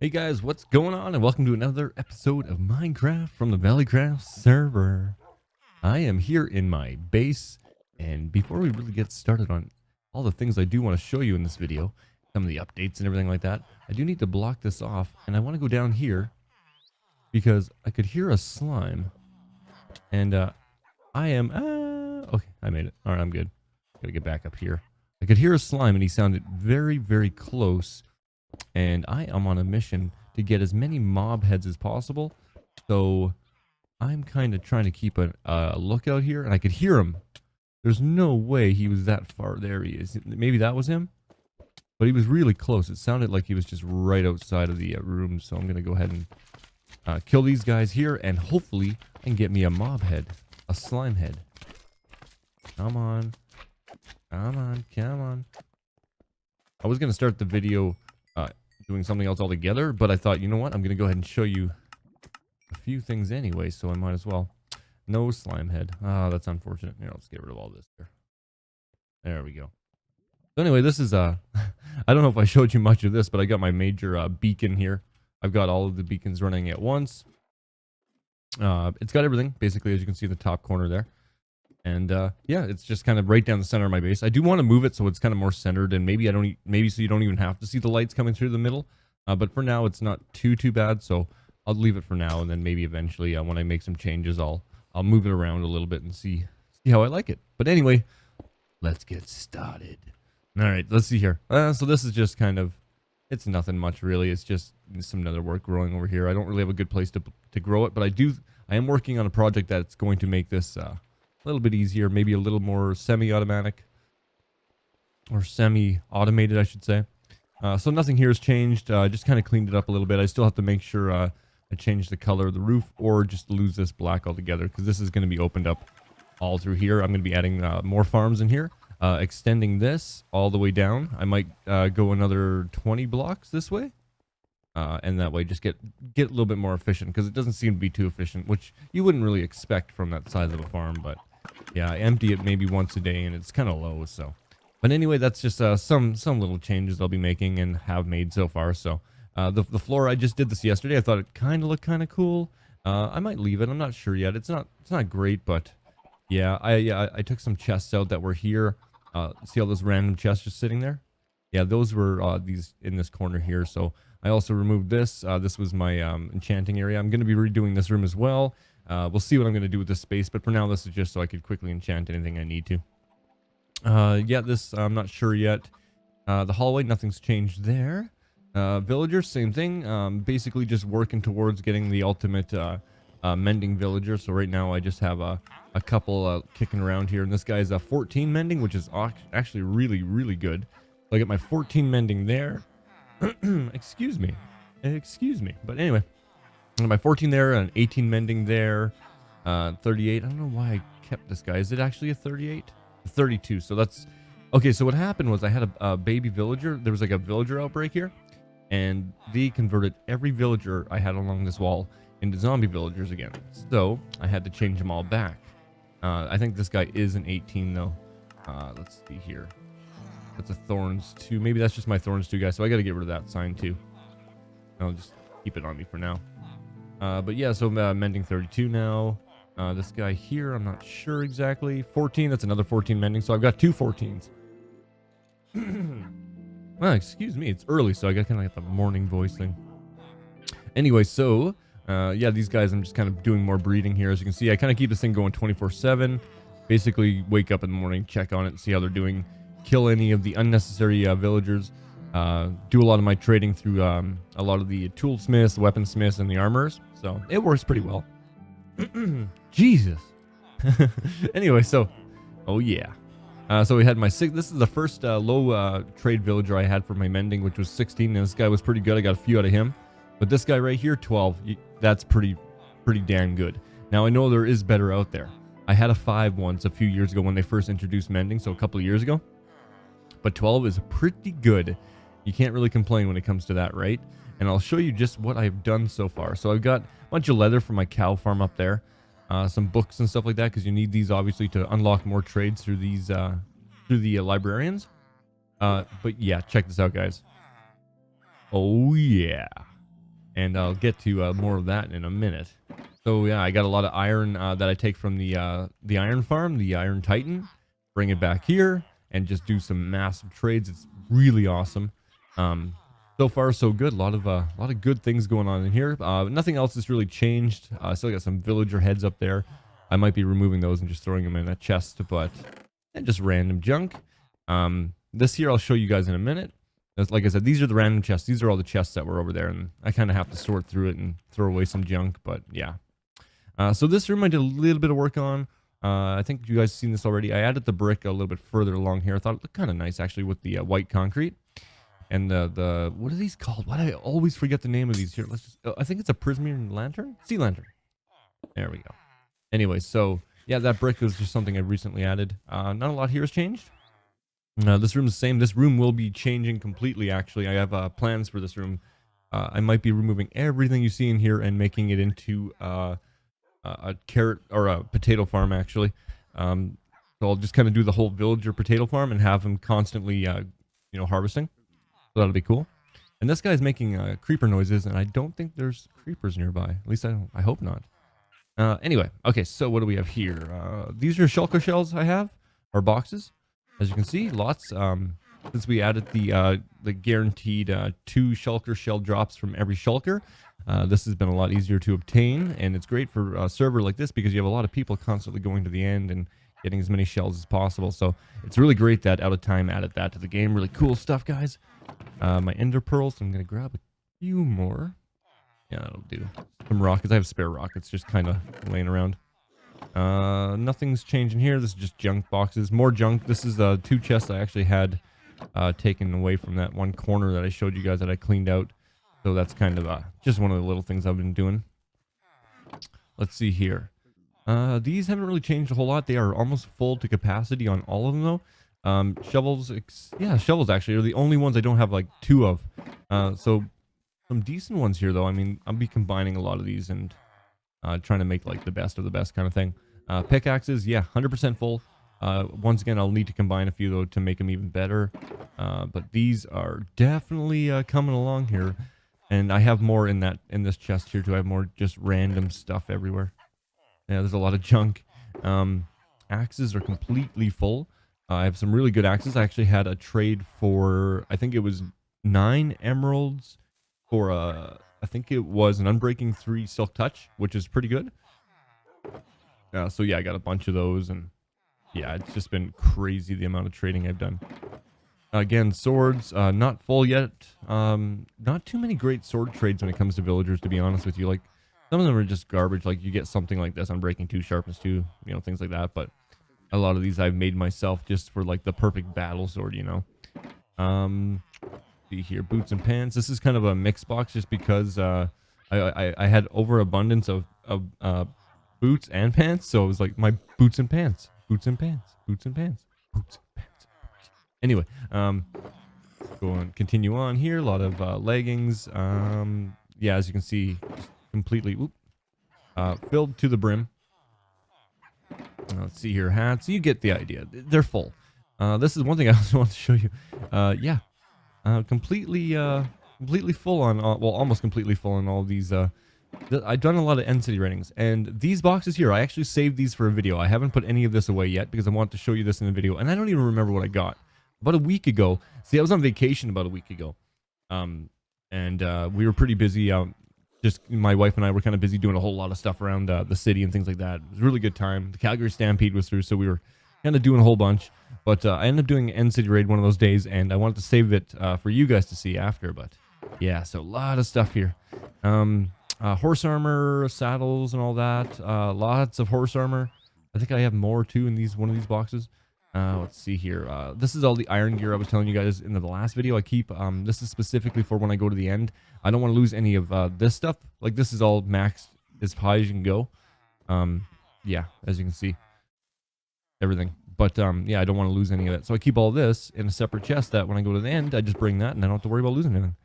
Hey guys, what's going on? And welcome to another episode of Minecraft from the ValleyCraft server. I am here in my base, and before we really get started on all the things I do want to show you in this video, some of the updates and everything like that, I do need to block this off, and I want to go down here because I could hear a slime, and I am, okay, I made it. All right, I'm good. Gotta get back up here. I could hear a slime, and he sounded very, very close. And I am on a mission to get as many mob heads as possible. So I'm kind of trying to keep a lookout here. And I could hear him. There's no way he was that far. There he is. Maybe that was him. But he was really close. It sounded like he was just right outside of the room. So I'm going to go ahead and kill these guys here. And hopefully I can get me a mob head. A slime head. Come on. Come on. Come on. I was going to start the video doing something else altogether, but I thought, you know what, I'm gonna go ahead and show you a few things anyway, so I might as well. No slime head. That's unfortunate. Here, let's get rid of all this here. There we go. So anyway, this is I don't know if I showed you much of this, but I got my major beacon here. I've got all of the beacons running at once. It's got everything basically, as you can see in the top corner there. And yeah, it's just kind of right down the center of my base. I do want to move it so it's kind of more centered, and maybe so you don't even have to see the lights coming through the middle. But for now, it's not too bad. So I'll leave it for now, and then maybe eventually, when I make some changes, I'll move it around a little bit and see how I like it. But anyway, let's get started. All right, let's see here. So this is just kind of, it's nothing much really. It's just some nether work growing over here. I don't really have a good place to grow it, but I am working on a project that's going to make this a little bit easier, maybe a little more semi-automatic or semi-automated, I should say. So nothing here has changed. Just kind of cleaned it up a little bit. I still have to make sure I change the color of the roof or just lose this black altogether, because this is going to be opened up all through here. I'm going to be adding more farms in here, extending this all the way down. I might go another 20 blocks this way. And that way just get a little bit more efficient, because it doesn't seem to be too efficient, which you wouldn't really expect from that size of a farm. But yeah, I empty it maybe once a day and it's kind of low. So, but anyway, that's just some little changes I'll be making and have made so far. So the floor, I just did this yesterday. I thought it kind of looked kind of cool. I might leave it. I'm not sure yet. It's not great, but yeah, I took some chests out that were here. See all those random chests just sitting there? Yeah, those were these in this corner here. So I also removed this. This was my enchanting area. I'm going to be redoing this room as well. We'll see what I'm going to do with this space, but for now, this is just so I could quickly enchant anything I need to. Yeah, this, I'm not sure yet. The hallway, nothing's changed there. Villagers, same thing. Basically just working towards getting the ultimate mending villager. So right now, I just have a couple kicking around here. And this guy's a 14 mending, which is actually really, really good. So I get my 14 mending there. Excuse me. But anyway, my 14 there, an 18 mending there, 38. I don't know why I kept this guy. Is it actually a 38? 32. So that's okay. So what happened was I had a baby villager. There was like a villager outbreak here, and they converted every villager I had along this wall into zombie villagers again. So I had to change them all back. I think this guy is an 18 though. Let's see here. That's a Thorns 2. Maybe that's just my Thorns 2 guy, so I got to get rid of that sign too. I'll just keep it on me for now. But yeah, so mending 32 now. This guy here, I'm not sure exactly. 14, that's another 14 mending, so I've got two 14s. Well, excuse me, it's early, so I got kind of like the morning voice thing. Anyway, so yeah, these guys, I'm just kind of doing more breeding here. As you can see, I kind of keep this thing going 24/7. Basically, wake up in the morning, check on it, see how they're doing. Kill any of the unnecessary villagers. Do a lot of my trading through a lot of the toolsmiths, weaponsmiths, and the armorers. So it works pretty well. Jesus. Anyway, so oh yeah. So we had my six. This is the first low trade villager I had for my mending, which was 16. And this guy was pretty good. I got a few out of him. But this guy right here, 12. That's pretty damn good. Now I know there is better out there. I had a 5 once a few years ago when they first introduced mending, so a couple of years ago. But 12 is pretty good. You can't really complain when it comes to that, right? And I'll show you just what I've done so far. So I've got a bunch of leather from my cow farm up there. Some books and stuff like that, because you need these obviously to unlock more trades through these through the librarians. But yeah, check this out, guys. Oh yeah. and I'll get to more of that in a minute. So yeah, I got a lot of iron that I take from the iron farm, the Iron Titan, bring it back here, and just do some massive trades. It's really awesome. So far so good. A lot of good things going on in here. Nothing else has really changed. Still got some villager heads up there. I might be removing those and just throwing them in a chest, but just random junk. This here I'll show you guys in a minute. Like I said, these are the random chests. These are all the chests that were over there, and I kind of have to sort through it and throw away some junk, but yeah. So this room I did a little bit of work on. I think you guys have seen this already. I added the brick a little bit further along here. I thought it looked kind of nice, actually, with the white concrete. And the what are these called? Why do I always forget the name of these here? Let's just, I think it's a prismarine lantern? Sea lantern. There we go. Anyway, so yeah, that brick was just something I recently added. Not a lot here has changed. This room is the same. This room will be changing completely, actually. I have plans for this room. I might be removing everything you see in here and making it into a carrot or a potato farm, actually. So I'll just kind of do the whole villager potato farm and have them constantly, harvesting. So that'll be cool. And this guy's making creeper noises, and I don't think there's creepers nearby. At least I hope not. Anyway, okay, so what do we have here? These are shulker shells I have, or boxes. As you can see, lots. Since we added the guaranteed 2 shulker shell drops from every shulker, this has been a lot easier to obtain, and it's great for a server like this because you have a lot of people constantly going to the end and getting as many shells as possible. So it's really great that Out of Time added that to the game. Really cool stuff, guys. My ender pearls, I'm going to grab a few more. Yeah, that'll do. Some rockets. I have spare rockets just kind of laying around. Nothing's changing here. This is just junk boxes. More junk. This is 2 chests I actually had taken away from that one corner that I showed you guys that I cleaned out. So that's kind of just one of the little things I've been doing. Let's see here. These haven't really changed a whole lot. They are almost full to capacity on all of them, though. Shovels, shovels actually are the only ones I don't have like 2 of. So some decent ones here, though. I mean, I'll be combining a lot of these and trying to make like the best of the best kind of thing. Pickaxes, yeah, 100% full. Once again, I'll need to combine a few, though, to make them even better. But these are definitely coming along here. And I have more in this chest here, too. I have more just random stuff everywhere. Yeah, there's a lot of junk. Axes are completely full. I have some really good axes. I actually had a trade for, I think it was 9 emeralds for I think it was an Unbreaking 3 Silk Touch, which is pretty good. So yeah, I got a bunch of those, and yeah, it's just been crazy the amount of trading I've done. Again, swords, not full yet. Not too many great sword trades when it comes to villagers, to be honest with you. Like, some of them are just garbage. Like, you get something like this, Unbreaking 2, Sharpness 2, things like that. But a lot of these I've made myself just for, like, the perfect battle sword, See here, boots and pants. This is kind of a mixed box just because I had overabundance of boots and pants. So it was like my boots and pants, boots and pants, boots and pants, boots and pants. Anyway, go on, continue on here. A lot of leggings. Yeah, as you can see, completely filled to the brim. Let's see here, hats. You get the idea. They're full. This is one thing I also want to show you. Yeah, completely full on. Well, almost completely full on all these. I've done a lot of end city ratings, and these boxes here, I actually saved these for a video. I haven't put any of this away yet because I want to show you this in the video, and I don't even remember what I got. About a week ago. See, I was on vacation about a week ago, and we were pretty busy. Just my wife and I were kind of busy doing a whole lot of stuff around the city and things like that. It was a really good time. The Calgary Stampede was through, so we were kind of doing a whole bunch. But I ended up doing an end city raid one of those days, and I wanted to save it for you guys to see after. But yeah, so a lot of stuff here. Horse armor, saddles, and all that. Lots of horse armor. I think I have more too in one of these boxes. Let's see here. This is all the iron gear I was telling you guys in the last video. I keep this is specifically for when I go to the end. I don't want to lose any of this stuff. Like, this is all maxed as high as you can go. Yeah, as you can see, everything. But yeah, I don't want to lose any of it. So I keep all this in a separate chest that when I go to the end, I just bring that and I don't have to worry about losing anything.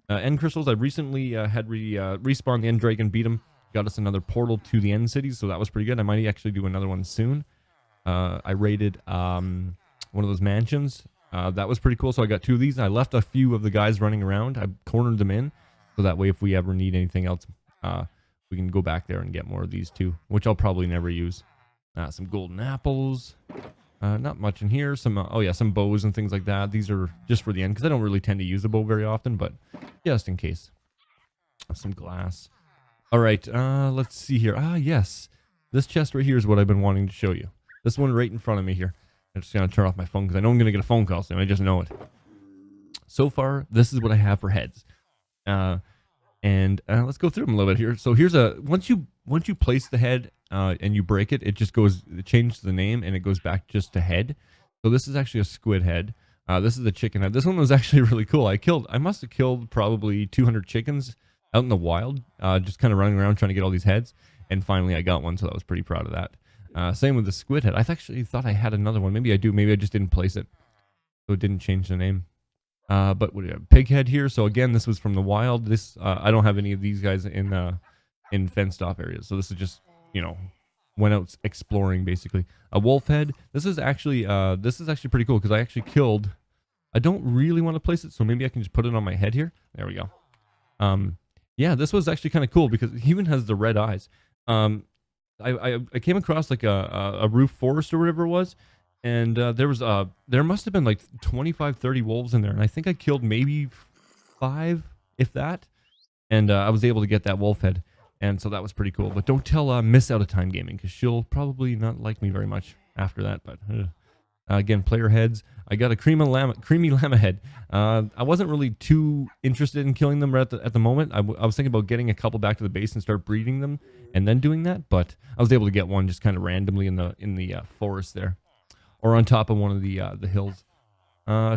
End crystals, I recently had respawned the end dragon, beat him, got us another portal to the end cities, so that was pretty good. I might actually do another one soon. I raided one of those mansions. That was pretty cool, so I got 2 of these. I left a few of the guys running around. I cornered them in, So that way, if we ever need anything else, we can go back there and get more of these too, which I'll probably never use. Some golden apples. Not much in here. Some, oh yeah, some bows and things like that. These are just for the end because I don't really tend to use the bow very often, but just in case. Some glass. All right, let's see here. Yes. This chest right here is what I've been wanting to show you. This one right in front of me here. I'm just going to turn off my phone because I know I'm going to get a phone call soon. I just know it. So far, this is what I have for heads. And let's go through them a little bit here. So here's once you place the head and you break it, it changes the name and it goes back just to head. So this is actually a squid head. This is a chicken head. This one was actually really cool. I must have killed probably 200 chickens out in the wild, just kind of running around trying to get all these heads. And finally I got one, so I was pretty proud of that. Same with the squid head. I actually thought I had another one. Maybe I do. Maybe I just didn't place it, so it didn't change the name. But we have pig head here. So again, this was from the wild. This I don't have any of these guys in fenced off areas. So this is just, you know, went out exploring basically. A wolf head. This is actually pretty cool because I actually killed. I don't really want to place it, so maybe I can just put it on my head here. There we go. Yeah, this was actually kind of cool because he even has the red eyes. I came across like a roof forest or whatever it was. And there must have been like 25, 30 wolves in there. And I think I killed maybe 5, if that. And I was able to get that wolf head. And so that was pretty cool. But don't tell Miss Out of Time Gaming, because she'll probably not like me very much after that. But again, player heads. I got a creamy llama head. I wasn't really too interested in killing them right at the moment. I was thinking about getting a couple back to the base and start breeding them and then doing that. But I was able to get one just kind of randomly in the forest there. Or on top of one of the hills.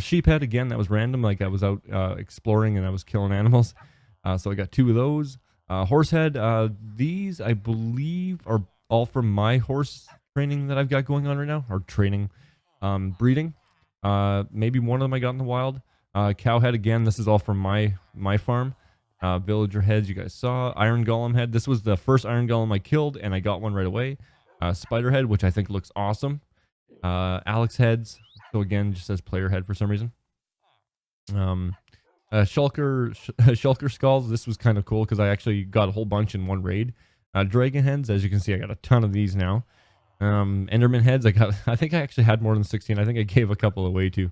Sheep head, again, that was random. Like I was out exploring and I was killing animals. So I got 2 of those. Horse head, these I believe are all from my horse training that I've got going on right now. Or training, breeding. Maybe one of them I got in the wild. Cow head, again, this is all from my farm. Villager heads, you guys saw. Iron golem head, this was the first iron golem I killed and I got one right away. Spider head, which I think looks awesome. Alex heads, so again just says player head for some reason. Shulker skulls, this was kind of cool because I actually got a whole bunch in one raid. Dragon heads, as you can see, I got a ton of these now. Enderman heads, I think I actually had more than 16. I think I gave a couple away too.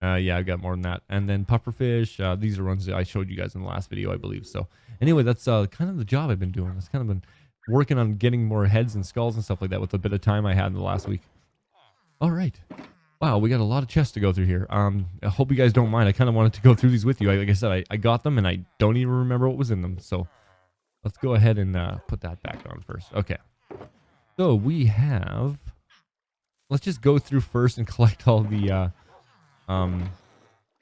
Yeah, I got more than that. And then pufferfish, these are ones that I showed you guys in the last video, I believe. So anyway, that's kind of the job I've been doing. It's kind of been working on getting more heads and skulls and stuff like that with the bit of time I had in the last week. All right. Wow, we got a lot of chests to go through here. I hope you guys don't mind. I kind of wanted to go through these with you. Like I said, I got them and I don't even remember what was in them. So let's go ahead and put that back on first. Okay. So we have... Let's just go through first and collect all the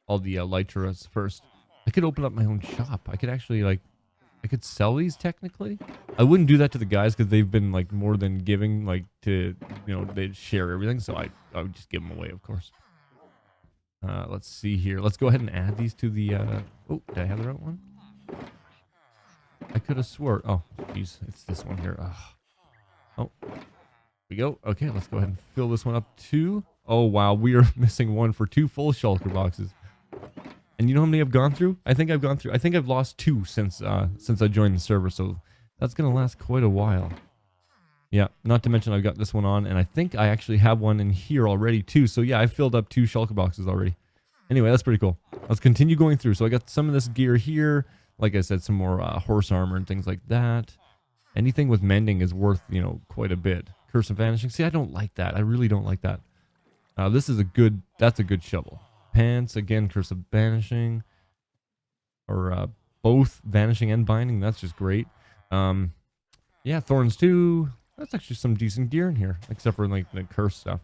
Elytras first. I could open up my own shop. I could actually, like... I could sell these technically. I wouldn't do that to the guys because they've been like more than giving, like to, you know, they share everything. So I would just give them away, of course. Let's see here. Let's go ahead and add these to the, oh, did I have the right one? I could have swore. Oh, geez, it's this one here. Oh, here we go. Okay, let's go ahead and fill this one up too. Oh, wow, we are missing one for 2 full shulker boxes. And you know how many I've gone through? I think I've lost 2 since I joined the server, so that's gonna last quite a while. Yeah, not to mention I've got this one on, and I think I actually have one in here already too. So yeah, I filled up 2 shulker boxes already. Anyway, that's pretty cool. Let's continue going through. So I got some of this gear here. Like I said, some more horse armor and things like that. Anything with mending is worth, you know, quite a bit. Curse of Vanishing. See, I don't like that. I really don't like that. This is that's a good shovel. Pants, again, Curse of Vanishing. Or both Vanishing and Binding. That's just great. Yeah, Thorns too. That's actually some decent gear in here. Except for like the curse stuff.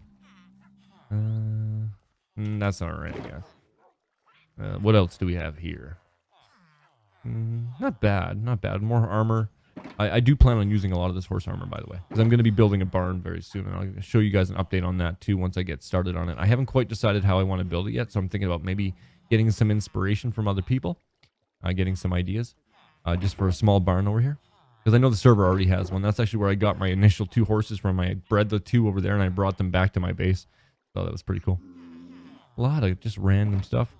That's alright, I guess. What else do we have here? Not bad, not bad. More armor. I do plan on using a lot of this horse armor, by the way, because I'm going to be building a barn very soon, and I'll show you guys an update on that too once I get started on it. I haven't quite decided how I want to build it yet, so I'm thinking about maybe getting some inspiration from other people, getting some ideas, just for a small barn over here, because I know the server already has one. That's actually where I got my initial 2 horses from. I bred the 2 over there, and I brought them back to my base, so that was pretty cool. A lot of just random stuff.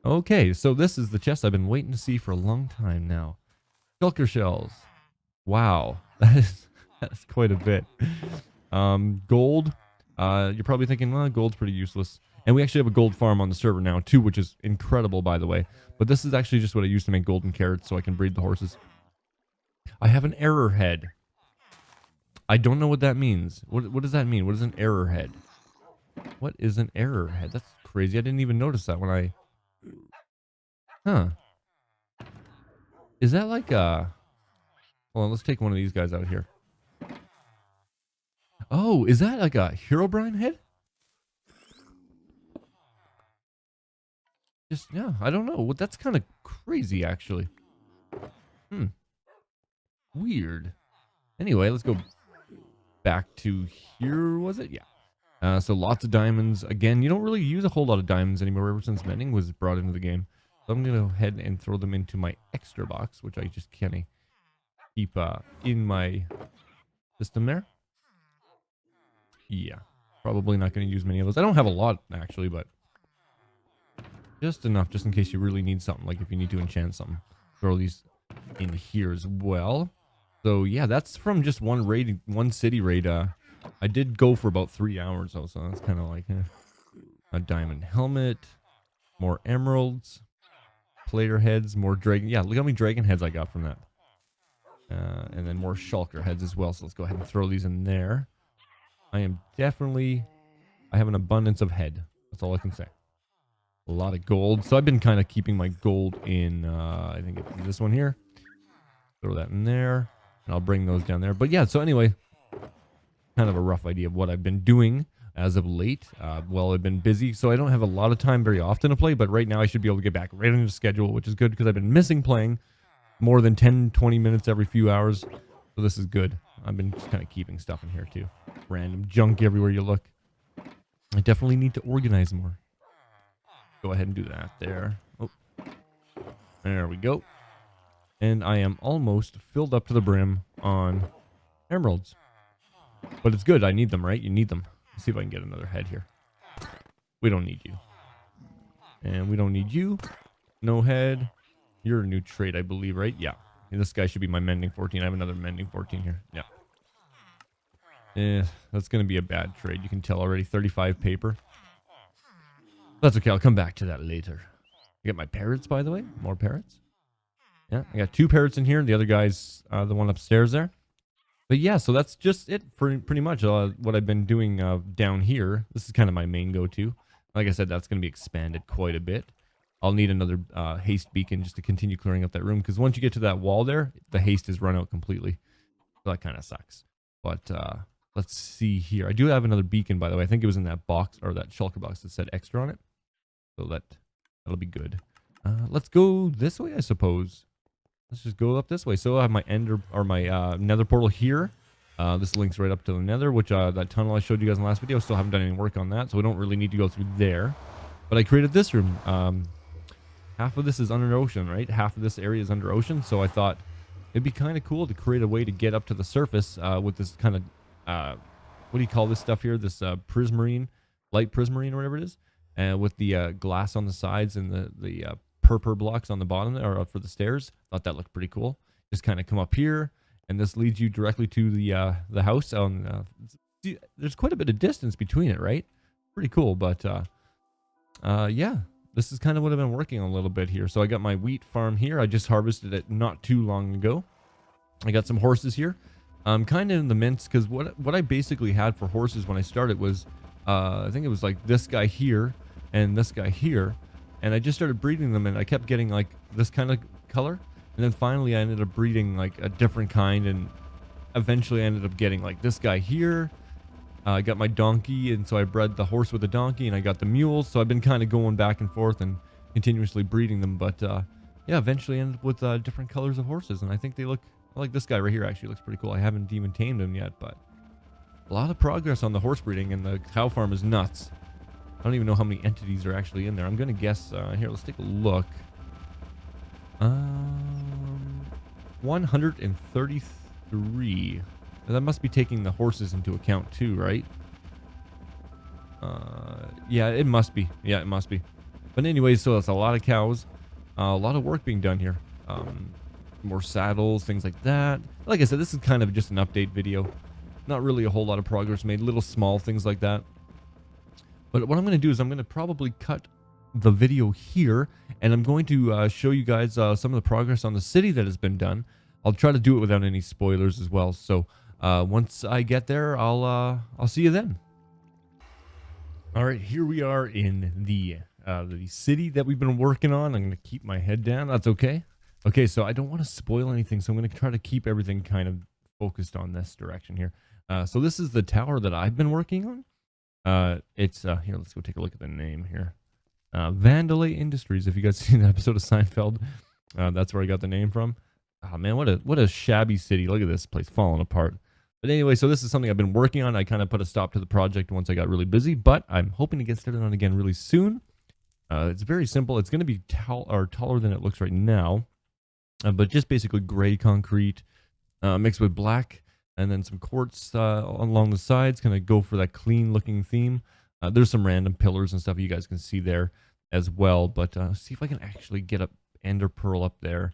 Okay, so this is the chest I've been waiting to see for a long time now. Shulker shells. Wow, that's quite a bit. Gold. You're probably thinking, well, gold's pretty useless. And we actually have a gold farm on the server now too, which is incredible, by the way. But this is actually just what I use to make golden carrots so I can breed the horses. I have an error head. I don't know what that means. What does that mean? What is an error head? What is an error head? That's crazy. I didn't even notice that when I... Huh. Is that like a... Hold on, let's take one of these guys out here. Oh, is that like a Herobrine head? Just, yeah, I don't know. Well, that's kind of crazy, actually. Weird. Anyway, let's go back to here, was it? Yeah. So lots of diamonds. Again, you don't really use a whole lot of diamonds anymore ever since mending was brought into the game. So I'm going to go ahead and throw them into my extra box, which I just can't keep in my system there. Yeah. Probably not going to use many of those. I don't have a lot, actually, but just enough just in case you really need something. Like if you need to enchant something. Throw these in here as well. So yeah, that's from just one raid, one city raid. I did go for about 3 hours though, so that's kind of like a diamond helmet, more emeralds, player heads, more dragon. Yeah, look how many dragon heads I got from that. And then more shulker heads as well. So let's go ahead and throw these in there. I have an abundance of head. That's all I can say. A lot of gold. So I've been kind of keeping my gold in, I think it's this one here. Throw that in there. And I'll bring those down there. But yeah, so anyway, kind of a rough idea of what I've been doing as of late. Well, I've been busy, so I don't have a lot of time very often to play. But right now I should be able to get back right into the schedule, which is good because I've been missing playing more than 10-20 minutes every few hours. So this is good. I've been just kind of keeping stuff in here too. Random junk everywhere you look. I definitely need to organize more. Go ahead and do that there. Oh, there we go. And I am almost filled up to the brim on emeralds. But it's good. I need them, right? You need them. Let's see if I can get another head here. We don't need you. And we don't need you. No head. You're a new trait, I believe, right? Yeah. And this guy should be my mending 14. I have another mending 14 here. Yeah. That's going to be a bad trade. You can tell already. 35 paper. That's okay. I'll come back to that later. I got my parrots, by the way. More parrots. Yeah, I got 2 parrots in here. The other guy's the one upstairs there. But yeah, so that's just it for pretty much what I've been doing down here. This is kind of my main go-to. Like I said, that's going to be expanded quite a bit. I'll need another haste beacon just to continue clearing up that room. Because once you get to that wall there, the haste is run out completely. So that kind of sucks. But let's see here. I do have another beacon, by the way. I think it was in that box, or that shulker box that said extra on it. So that'll be good. Let's go this way, I suppose. Let's just go up this way. So I have my nether portal here. This links right up to the nether, which that tunnel I showed you guys in the last video. Still haven't done any work on that, so we don't really need to go through there. But I created this room. Half of this is under ocean, right? Half of this area is under ocean. So I thought it'd be kind of cool to create a way to get up to the surface with this kind of, what do you call this stuff here? This prismarine, light prismarine or whatever it is. With the glass on the sides and the purple blocks on the bottom there, or for the stairs. Thought that looked pretty cool. Just kind of come up here, and this leads you directly to the house. There's quite a bit of distance between it, right? Pretty cool, but yeah, this is kind of what I've been working on a little bit here. So I got my wheat farm here. I just harvested it not too long ago. I got some horses here. I'm kind of in the mints because what I basically had for horses when I started was I think it was like this guy here and this guy here. And I just started breeding them, and I kept getting like this kind of color. And then finally I ended up breeding like a different kind, and eventually I ended up getting like this guy here. I got my donkey, and so I bred the horse with the donkey, and I got the mules. So I've been kind of going back and forth and continuously breeding them. But yeah, eventually ended up with different colors of horses, and I think they look, I like this guy right here actually looks pretty cool. I haven't even tamed him yet, but a lot of progress on the horse breeding, and the cow farm is nuts. I don't even know how many entities are actually in there. I'm going to guess, here, let's take a look. 133. That must be taking the horses into account too, right? Yeah, it must be. Yeah, it must be. But anyway, so that's a lot of cows. A lot of work being done here. More saddles, things like that. Like I said, this is kind of just an update video. Not really a whole lot of progress made. Little small things like that. But what I'm going to do is I'm going to probably cut the video here. And I'm going to show you guys some of the progress on the city that has been done. I'll try to do it without any spoilers as well. So once I get there, I'll see you then. All right, here we are in the city that we've been working on. I'm going to keep my head down. That's okay. Okay, so I don't want to spoil anything, so I'm going to try to keep everything kind of focused on this direction here. So this is the tower that I've been working on. It's here. Let's go take a look at the name here. Vandalay Industries. If you guys seen the episode of Seinfeld, that's where I got the name from. Oh man, what a shabby city. Look at this place falling apart. But anyway, so this is something I've been working on. I kind of put a stop to the project once I got really busy, but I'm hoping to get started on again really soon. It's very simple. It's going to be taller than it looks right now, but just basically gray concrete mixed with black, and then some quartz along the sides. Going to go for that clean looking theme. There's some random pillars and stuff you guys can see there as well, but see if I can actually get a ender pearl up there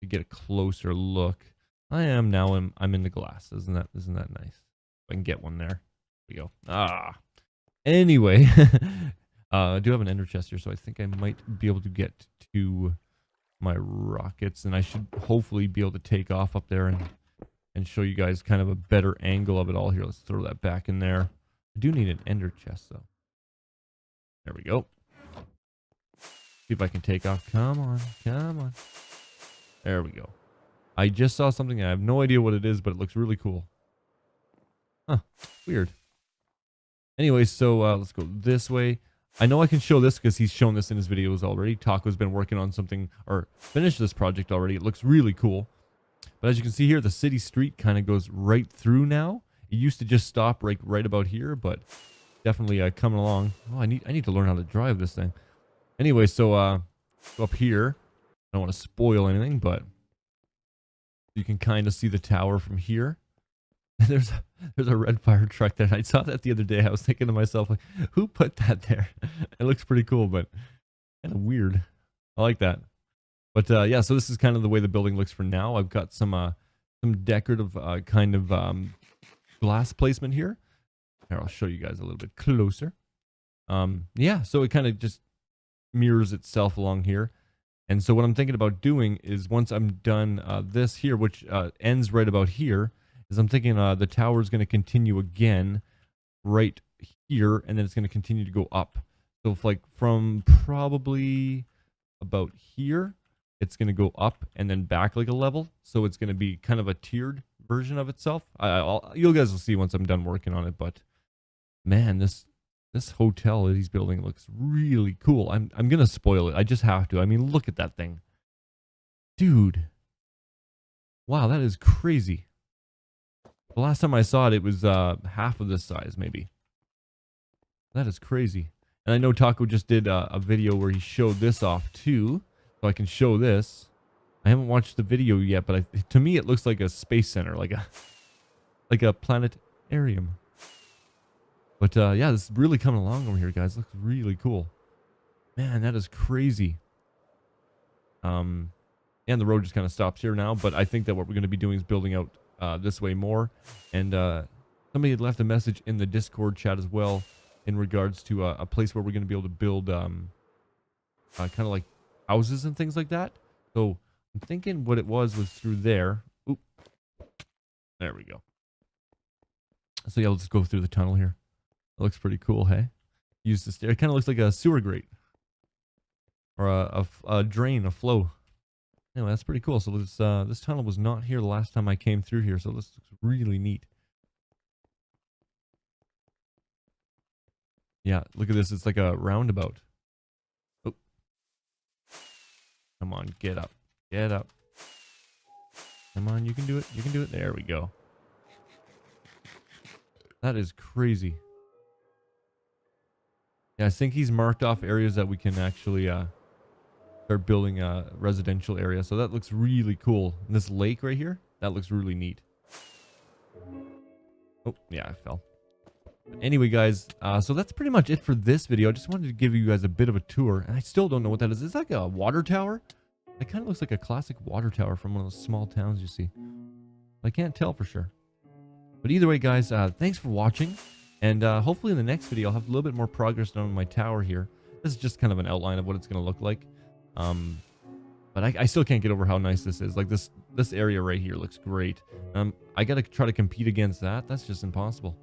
to get a closer look. I'm in the glass. Isn't that nice? If I can get one there. There we go. Anyway, I do have an ender chest here, so I think I might be able to get to my rockets, and I should hopefully be able to take off up there and show you guys kind of a better angle of it all here. Let's throw that back in there. I do need an ender chest though. There we go. See if I can take off. Come on, come on. There we go. I just saw something. I have no idea what it is, but it looks really cool. Huh. Weird. Anyway, so let's go this way. I know I can show this because he's shown this in his videos already. Taco's been working on something, or finished this project already. It looks really cool. But as you can see here, the city street kind of goes right through now. It used to just stop right about here, but definitely coming along. Oh, I need to learn how to drive this thing. Anyway, so go up here. I don't want to spoil anything, but you can kind of see the tower from here. There's a red fire truck there. I saw that the other day. I was thinking to myself, like, who put that there? It looks pretty cool, but kind of weird. I like that. But yeah, so this is kind of the way the building looks for now. I've got some decorative kind of glass placement here. Here, I'll show you guys a little bit closer. Yeah, so it kind of just mirrors itself along here. And so what I'm thinking about doing is once I'm done this here, which ends right about here, is I'm thinking the tower is going to continue again right here, and then it's going to continue to go up. So if like from probably about here, it's going to go up and then back like a level. So it's going to be kind of a tiered version of itself. You guys will see once I'm done working on it. But man, this hotel that he's building looks really cool. I'm going to spoil it. I just have to. I mean, look at that thing. Dude. Wow, that is crazy. The last time I saw it, it was half of this size, maybe. That is crazy. And I know Taco just did a video where he showed this off too. So I can show this. I haven't watched the video yet, but to me it looks like a space center, like a planetarium. But yeah, this is really coming along over here, guys. Looks really cool. Man, that is crazy. And the road just kind of stops here now, but I think that what we're going to be doing is building out this way more. And somebody had left a message in the Discord chat as well in regards to a place where we're going to be able to build kind of like houses and things like that. So I'm thinking what it was through there. Oop. There we go. So yeah, let's go through the tunnel here. It looks pretty cool, hey? Use the stair. It kind of looks like a sewer grate. Or a drain, a flow. Anyway, that's pretty cool. So this tunnel was not here the last time I came through here, so this looks really neat. Yeah, look at this. It's like a roundabout. Oh. Come on, get up. Get up. Come on, you can do it. You can do it. There we go. That is crazy. Yeah, I think he's marked off areas that we can actually start building a residential area. So that looks really cool. And this lake right here, that looks really neat. Oh, yeah, I fell. Anyway, guys, so that's pretty much it for this video. I just wanted to give you guys a bit of a tour, and I still don't know what that is. It's like a water tower. It kind of looks like a classic water tower from one of those small towns you see. I can't tell for sure. But either way, guys, thanks for watching, and hopefully in the next video I'll have a little bit more progress done on my tower here. This is just kind of an outline of what it's going to look like. But I still can't get over how nice this is. Like this area right here looks great. I got to try to compete against that. That's just impossible.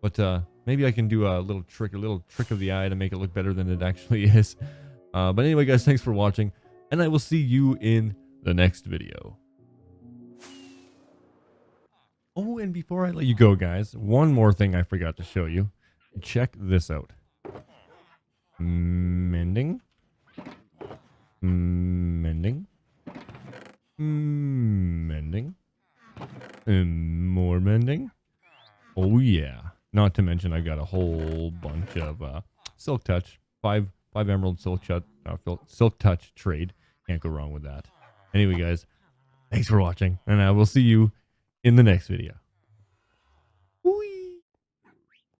But maybe I can do a little trick of the eye to make it look better than it actually is. But anyway, guys, thanks for watching, and I will see you in the next video. Oh, and before I let you go, guys, one more thing I forgot to show you. Check this out. Mending. Mending. Mending. And more mending. Oh, yeah. Not to mention, I've got a whole bunch of Silk Touch, five emerald Silk Touch trade. Can't go wrong with that. Anyway, guys, thanks for watching, and I will see you in the next video.